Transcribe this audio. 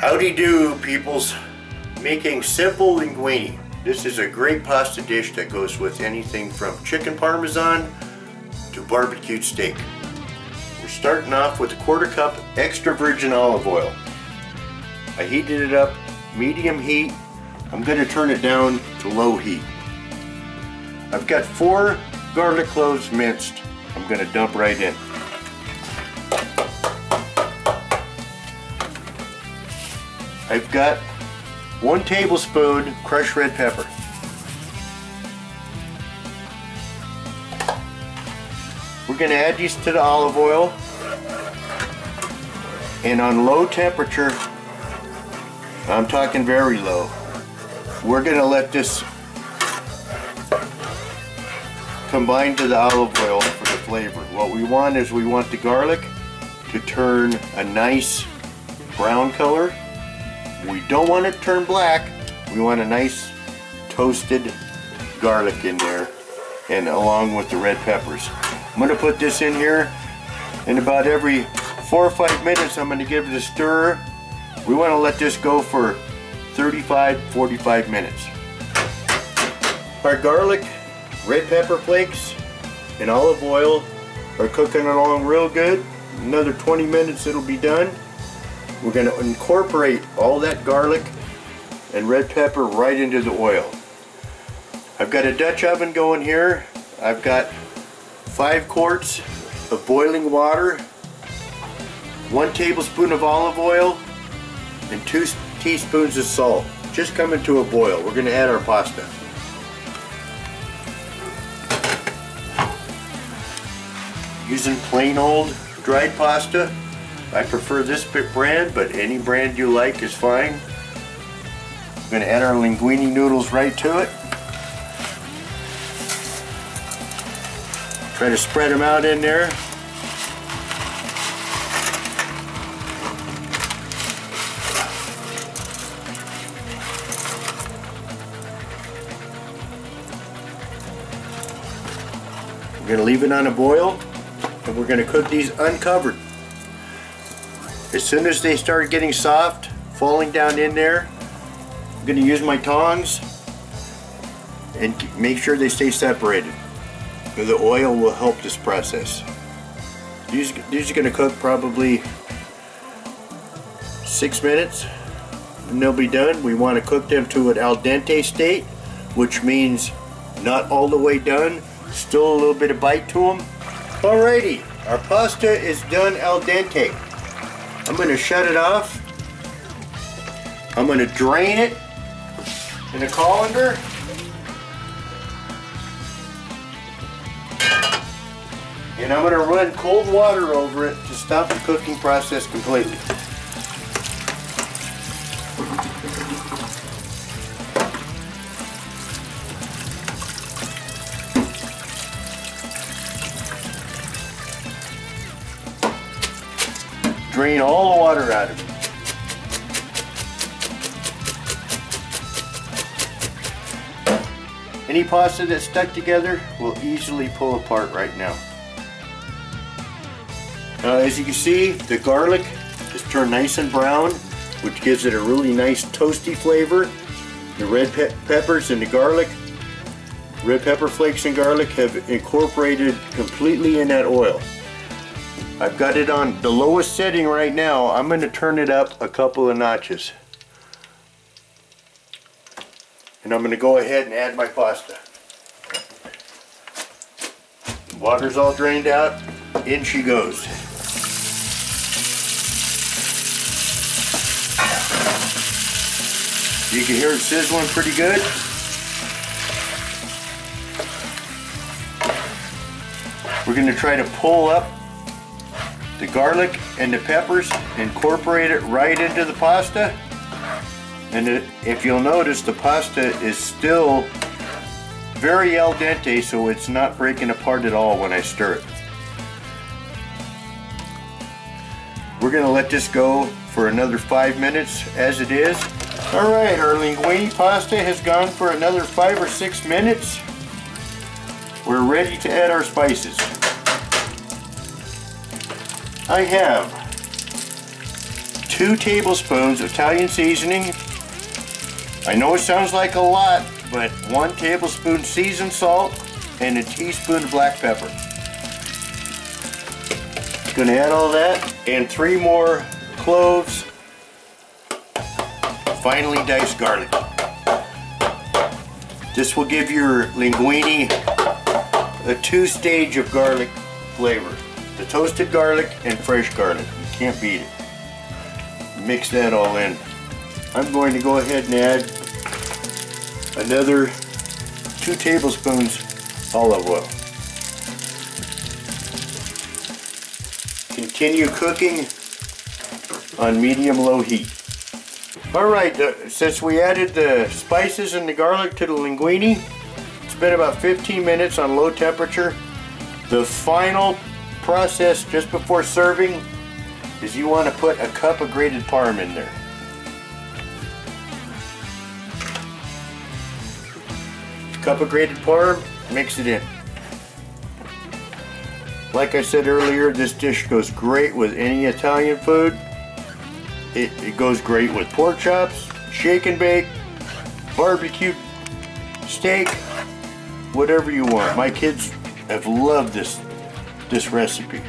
Howdy do, peoples. Making simple linguine. This is a great pasta dish that goes with anything from chicken Parmesan to barbecued steak. We're starting off with a 1/4 cup extra virgin olive oil. I heated it up medium heat. I'm going to turn it down to low heat. I've got 4 garlic cloves minced. I'm going to dump right in. I've got 1 tablespoon crushed red pepper. We're going to add these to the olive oil, and on low temperature, I'm talking very low, we're going to let this combine to the olive oil for the flavor. What we want is we want the garlic to turn a nice brown color. We don't want it to turn black. We want a nice toasted garlic in there, and along with the red peppers. I'm going to put this in here, and about every 4 or 5 minutes I'm going to give it a stir. We want to let this go for 35-45 minutes. Our garlic, red pepper flakes, and olive oil are cooking along real good. Another 20 minutes it'll be done. We're going to incorporate all that garlic and red pepper right into the oil. I've got a Dutch oven going here. I've got 5 quarts of boiling water, 1 tablespoon of olive oil, and 2 teaspoons of salt. Just coming to a boil. We're going to add our pasta. Using plain old dried pasta. I prefer this brand, but any brand you like is fine. I'm going to add our linguine noodles right to it. Try to spread them out in there. We're going to leave it on a boil, and we're going to cook these uncovered. As soon as they start getting soft, falling down in there, I'm going to use my tongs and make sure they stay separated. The oil will help this process. These are going to cook probably 6 minutes, and they'll be done. We want to cook them to an al dente state, which means not all the way done, still a little bit of bite to them. Alrighty, our pasta is done al dente. I'm going to shut it off. I'm going to drain it in a colander. And I'm going to run cold water over it to stop the cooking process completely. Drain all the water out of it. Any pasta that's stuck together will easily pull apart right now. As you can see, the garlic has turned nice and brown, which gives it a really nice toasty flavor. The red peppers and the garlic, red pepper flakes and garlic have incorporated completely in that oil. I've got it on the lowest setting right now. I'm going to turn it up a couple of notches. And I'm going to go ahead and add my pasta. Water's all drained out. In she goes. You can hear it sizzling pretty good. We're going to try to pull up the garlic and the peppers, incorporate it right into the pasta. And if you'll notice, the pasta is still very al dente, so it's not breaking apart at all when I stir it. We're going to let this go for another 5 minutes as it is. Alright, our linguine pasta has gone for another 5 or 6 minutes. We're ready to add our spices. I have 2 tablespoons of Italian seasoning. I know it sounds like a lot, but 1 tablespoon seasoned salt and a teaspoon of black pepper. Gonna add all that and 3 more cloves, finely diced garlic. This will give your linguine a 2-stage of garlic flavor. The toasted garlic and fresh garlic. You can't beat it. Mix that all in. I'm going to go ahead and add another 2 tablespoons olive oil. Continue cooking on medium-low heat. Alright, since we added the spices and the garlic to the linguine, it's been about 15 minutes on low temperature. The final process just before serving is you want to put a cup of grated Parm in there. Cup of grated Parm, mix it in. Like I said earlier, this dish goes great with any Italian food. It goes great with pork chops, shake and bake, barbecue steak, whatever you want. My kids have loved this recipe.